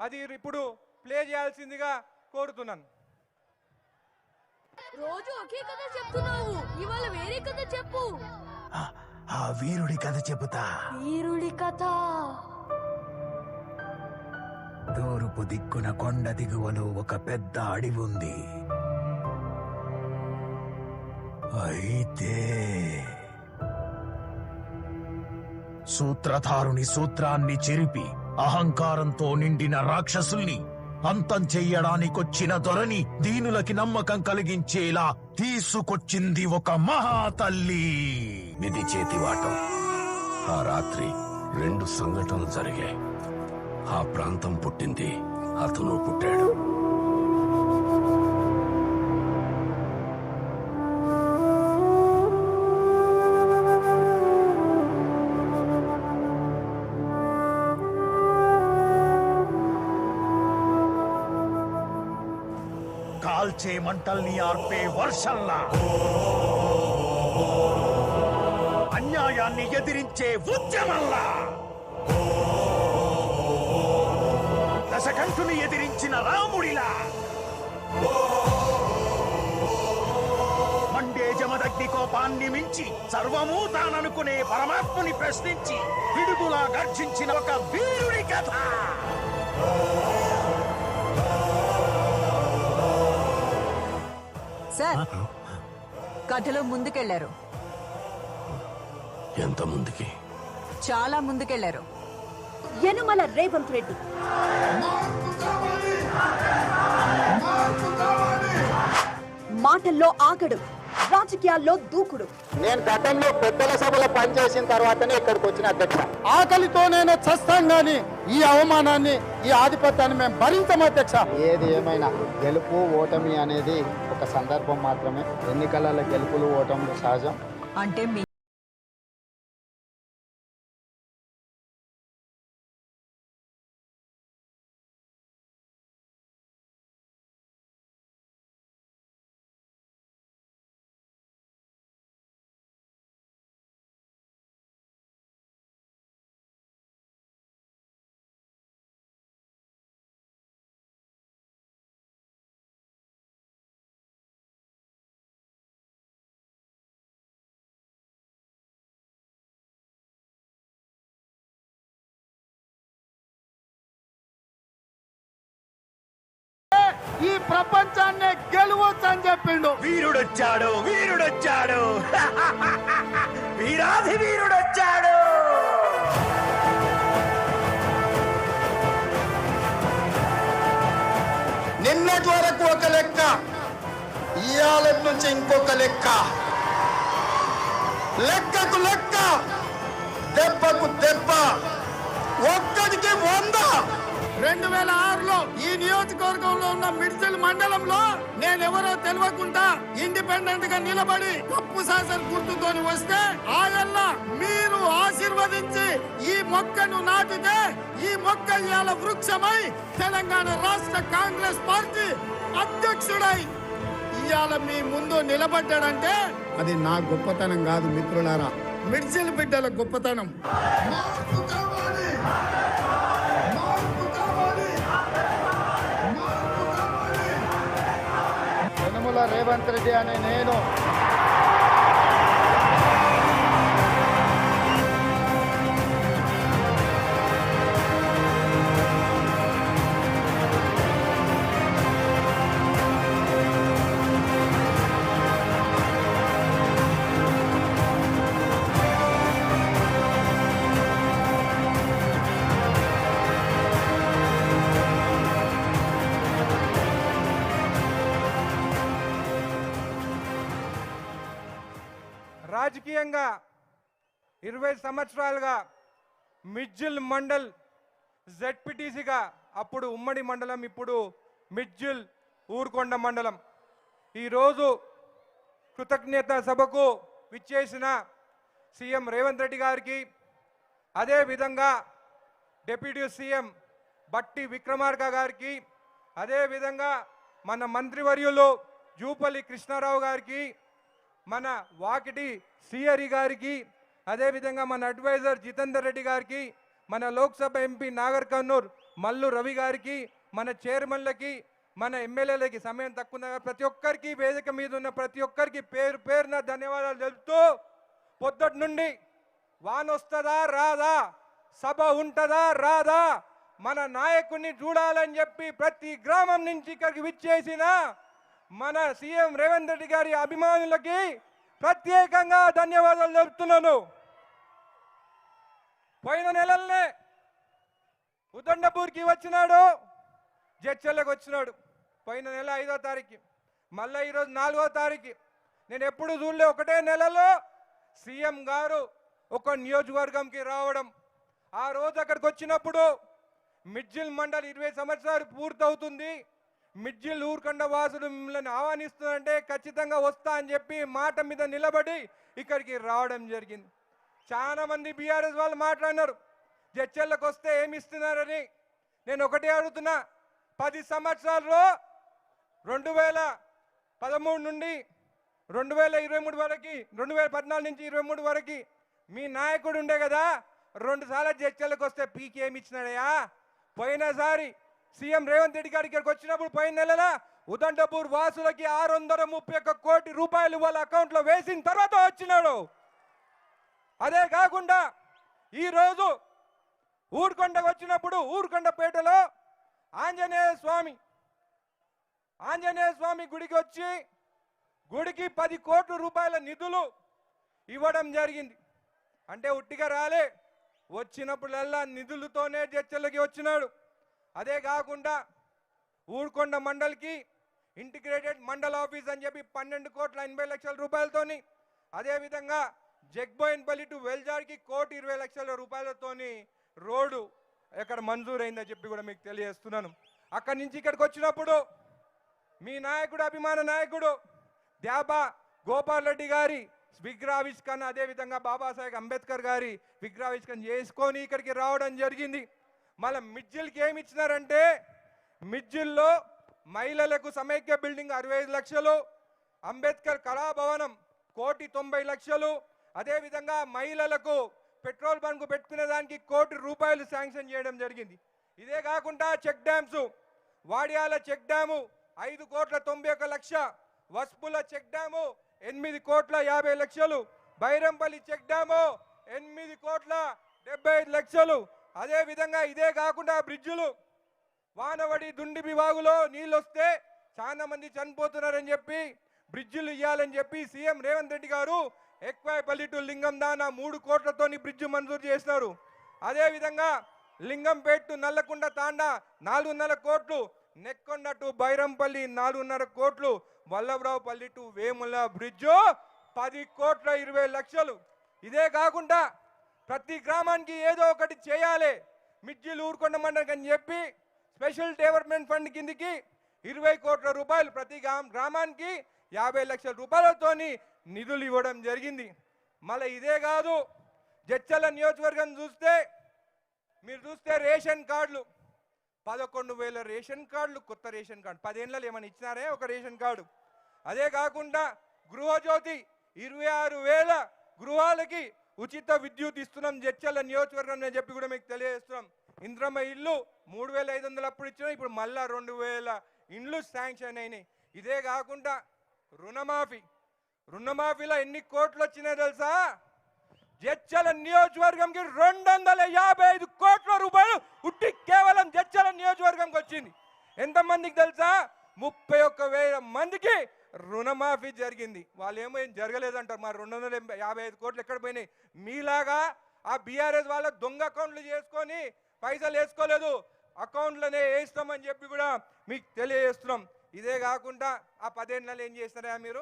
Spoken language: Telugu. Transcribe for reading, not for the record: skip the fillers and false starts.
అది ఇప్పుడు ప్లే చేయాల్సిందిగా కోరుతున్నాను. రోజు ఒకే కథ చెప్తున్నావు, ఇవాళ వేరే కథ చెప్పు. ఆ వీరుడి కథ చెబుతా. వీరుడి కథ. తూర్పు దిక్కున కొండ దిగువలో ఒక పెద్ద అడవి ఉంది. అయితే సూత్రధారుని సూత్రాన్ని చెరిపి అహంకారంతో నిండిన రాక్షసుల్ని అంతం చెయ్యడానికొచ్చిన దొరని దీనులకి నమ్మకం కలిగించేలా తీసుకొచ్చింది ఒక మహాతల్లి. మిది చేతివాటం. ఆ రాత్రి 2 సంఘటనలు జరిగాయి. ఆ ప్రాంతం పుట్టింది, అతను పుట్టాడు. కాల్చే మంటల్ని ఆర్పే వర్షంలా, అన్యాయాన్ని ఎదిరించే ఉద్యమంలా, దశకంఠుని ఎదిరించిన రాముడిలా, మండే జమదగ్ని కోపాన్ని మించి సర్వమూ తాననుకునే పరమాత్ముని ప్రశ్నించి పిడుగులా గర్జించిన ఒక వీరుడి కథ. సార్, కథలో ముందుకెళ్లారు. ఎంత ముందుకి? చాలా ముందుకెళ్లారు. యనుమల రేవంత్ రెడ్డి మాటల్లో ఆగడు, రాజకీయాల్లో దూకుడు. నేను గతంలో పెద్దల సభలో పనిచేసిన తర్వాతనే ఇక్కడికి వచ్చిన అధ్యక్ష. ఆకలితో నేను చస్తాం గాని ఈ అవమానాన్ని, ఈ ఆధిపత్యాన్ని మేము భరించం అధ్యక్ష. ఏది ఏమైనా గెలుపు ఓటమి అనేది ఒక సందర్భం మాత్రమే. ఎన్నికలలో గెలుపులు ఓటములు సహజం. అంటే మీ ఈ ప్రపంచాన్ని గెలవచ్చు అని చెప్పిండు. వీరుడొచ్చాడు, వీరుడొచ్చాడు, వీరాధి వీరుడొచ్చాడు. నిన్నటి వరకు ఒక లెక్క, ఇవాళ నుంచి ఇంకొక లెక్క. లెక్కకు లెక్క, దెబ్బకు దెబ్బ, ఒక్కడికి 100. 2006లో ఈ నియోజకవర్గంలో ఉన్న మిడ్సిల్ మండలంలో నేనెవరో తెలియకుండా ఇండిపెండెంట్ గా నిలబడి కప్పు శాసన గుర్తుతోని వస్తే ఆయల్ల మీరు ఆశీర్వదించి ఈ మొక్కను నాటితే ఈ మొక్క ఇవాళ వృక్షమై తెలంగాణ రాష్ట్ర కాంగ్రెస్ పార్టీ అధ్యక్షుడై ఇవాళ మీ ముందు నిలబడ్డాడంటే అది నా గొప్పతనం కాదు మిత్రులారా, మిడ్సిల్ బిడ్డల గొప్పతనం. యనుమల రేవంత్ రెడ్డి అనే నేను రాజకీయంగా 20 సంవత్సరాలుగా మిడ్జిల్ మండల్ జెడ్పీటీసీగా, అప్పుడు ఉమ్మడి మండలం, ఇప్పుడు మిడ్జిల్ ఊరుకొండ మండలం. ఈరోజు కృతజ్ఞత సభకు విచ్చేసిన సీఎం రేవంత్ రెడ్డి గారికి, అదేవిధంగా డిప్యూటీ సీఎం బట్టి విక్రమార్క గారికి, అదేవిధంగా మన మంత్రివర్యులు జూపల్లి కృష్ణారావు గారికి, మన వాకిటి సిఆర్ఈ గారికి, అదేవిధంగా మన అడ్వైజర్ జితేందర్ రెడ్డి గారికి, మన లోక్సభ ఎంపీ నాగర్ కర్నూల్ మల్లు రవి గారికి, మన చైర్మన్లకి, మన ఎమ్మెల్యేలకి, సమయం తక్కువ ఉంది కాబట్టి ప్రతి ఒక్కరికి, వేదిక మీద ఉన్న ప్రతి ఒక్కరికి పేరు పేరున ధన్యవాదాలు తెలుపుతూ, పొద్దుటి నుండి వాన వస్తుందా రాదా, సభ ఉంటుందా రాదా, మన నాయకుడిని చూడాలని చెప్పి ప్రతి గ్రామం నుంచి ఇక్కడికి విచ్చేసిన మన సీఎం రేవంత్ రెడ్డి గారి అభిమానులకి ప్రత్యేకంగా ధన్యవాదాలు తెలుపుతున్నాను. పోయిన నెలల్నే ఉదండపూర్కి వచ్చినాడు, జడ్చర్లకు వచ్చినాడు. పోయిన నెల 5వ తారీఖు, మళ్ళీ ఈరోజు 4వ తారీఖు. నేను ఎప్పుడు చూడలే ఒకటే నెలలో సీఎం గారు ఒక నియోజకవర్గంకి రావడం. ఆ రోజు అక్కడికి వచ్చినప్పుడు మిడ్జిల్ మండల్ 20 సంవత్సరాలు పూర్తవుతుంది, మిడ్జిల్ ఊరుకొండ వాసులు మిమ్మల్ని ఆహ్వానిస్తుందంటే ఖచ్చితంగా వస్తా అని చెప్పి మాట మీద నిలబడి ఇక్కడికి రావడం జరిగింది. చాలా మంది బీఆర్ఎస్ వాళ్ళు మాట్లాడినారు జడ్చర్లకు వస్తే ఏమి ఇస్తున్నారని. నేను ఒకటే అడుగుతున్నా, 10 సంవత్సరాల్లో 2013 నుండి 2023 వరకు, 2014 నుంచి 23 వరకు మీ నాయకుడు ఉండే కదా, 2 సార్లు జడ్చర్లకు వస్తే పీకి ఏమి ఇచ్చినాడయా? పోయినసారి సీఎం రేవంత్ రెడ్డి గారి ఇక్కడికి వచ్చినప్పుడు పోయిన నెలల ఉదండపూర్ వాసులకి 631 కోటి రూపాయలు వాళ్ళ అకౌంట్లో వేసిన తర్వాత వచ్చినాడు. అదే కాకుండా ఈరోజు ఊరుకొండకు వచ్చినప్పుడు ఊరుకొండపేటలో ఆంజనేయ స్వామి గుడికి వచ్చి గుడికి 10 కోట్ల రూపాయల నిధులు ఇవ్వడం జరిగింది. అంటే ఉట్టిగా రాలే, వచ్చినప్పుడల్లా నిధులతోనే చర్చలకి వచ్చినాడు. అదే కాకుండా ఊరుకొండ మండల్కి ఇంటిగ్రేటెడ్ మండల్ ఆఫీస్ అని చెప్పి 12,80,00,000 రూపాయలతోని, అదేవిధంగా జగ్బోయిన్పల్లి టు వెల్జాడ్కి 1,20,00,000 రూపాయలతోని రోడ్డు ఇక్కడ మంజూరైందని చెప్పి కూడా మీకు తెలియజేస్తున్నాను. అక్కడి నుంచి ఇక్కడికి వచ్చినప్పుడు మీ నాయకుడు, అభిమాన నాయకుడు ద్యాబా గోపాల్ రెడ్డి గారి విగ్రహావిష్కరణ, అదేవిధంగా బాబాసాహెబ్ అంబేద్కర్ గారి విగ్రహావిష్కరణ చేసుకొని ఇక్కడికి రావడం జరిగింది. మళ్ళీ మిడ్జిల్కి ఏమి ఇచ్చినారంటే, మిడ్జిల్లో మహిళలకు సమైక్య బిల్డింగ్ 65 లక్షలు, అంబేద్కర్ కళాభవనం 1,90,00,000, అదేవిధంగా మహిళలకు పెట్రోల్ బంక్ పెట్టుకునే దానికి 1 కోటి రూపాయలు శాంక్షన్ చేయడం జరిగింది. ఇదే కాకుండా check dams, Vadiyala check dam 5,91,00,000, Vaspula check dam 8,50,00,000, Bairampalli check dam 8,75,00,000. అదేవిధంగా ఇదే కాకుండా బ్రిడ్జులు, వానవడి దుండిబి వాగులో నీళ్ళు వస్తే చాలా మంది చనిపోతున్నారని చెప్పి బ్రిడ్జులు ఇవ్వాలని చెప్పి సీఎం రేవంత్ రెడ్డి గారు ఎక్వాయిపల్లి టు లింగం దానా 3 కోట్లతోని బ్రిడ్జ్ మంజూరు చేసినారు. అదేవిధంగా లింగంపేట టు నల్లకుండ తాండా 4.5 కోట్లు, నెక్కొండ టు బైరంపల్లి 4.5 కోట్లు, వల్లభరావుపల్లి టు వేముల బ్రిడ్జు 10,20,00,000. ఇదే కాకుండా ప్రతి గ్రామానికి ఏదో ఒకటి చేయాలి మిడ్జిల్ ఊరుకొండ మండలికి అని చెప్పి స్పెషల్ డెవలప్మెంట్ ఫండ్ కిందికి 20 కోట్ల రూపాయలు, ప్రతి గ్రామానికి 50 లక్షల రూపాయలతోని నిధులు ఇవ్వడం జరిగింది. మళ్ళీ ఇదే కాదు, జడ్చర్ల నియోజకవర్గం మీరు చూస్తే రేషన్ కార్డులు 11,000 రేషన్ కార్డులు, కొత్త రేషన్ కార్డు 10 ఏళ్ళలో ఏమైనా ఇచ్చినారే ఒక రేషన్ కార్డు. అదే కాకుండా గృహజ్యోతి 26,000 గృహాలకి ఉచిత విద్యుత్ ఇస్తున్నాం జడ్చర్ల నియోజకవర్గం అని చెప్పి కూడా మీకు తెలియజేస్తున్నాం. ఇంద్రమ్మ ఇల్లు 3,500 అప్పుడు ఇచ్చినాం, ఇప్పుడు మళ్ళా 2,000 ఇండ్లు శాంక్షన్ అయినాయి. ఇదే కాకుండా రుణమాఫీలో ఎన్ని కోట్లు వచ్చినాయి తెలుసా? జడ్చర్ల నియోజకవర్గంకి 255 కోట్ల రూపాయలు ఉట్టి కేవలం జడ్చర్ల నియోజకవర్గంకి వచ్చింది. ఎంతమందికి తెలుసా? 31,000 మందికి రుణమాఫీ జరిగింది. వాళ్ళు ఏమో ఏం జరగలేదంటారు. మరి 255 కోట్లు ఎక్కడ పోయినాయి? మీలాగా ఆ బీఆర్ఎస్ వాళ్ళ దొంగ అకౌంట్లు చేసుకొని పైసలు వేసుకోలేదు, అకౌంట్లోనే వేస్తామని చెప్పి కూడా మీకు తెలియజేస్తున్నాం. ఇదే కాకుండా ఆ 10 ఏళ్ళలో ఏం చేస్తారా మీరు?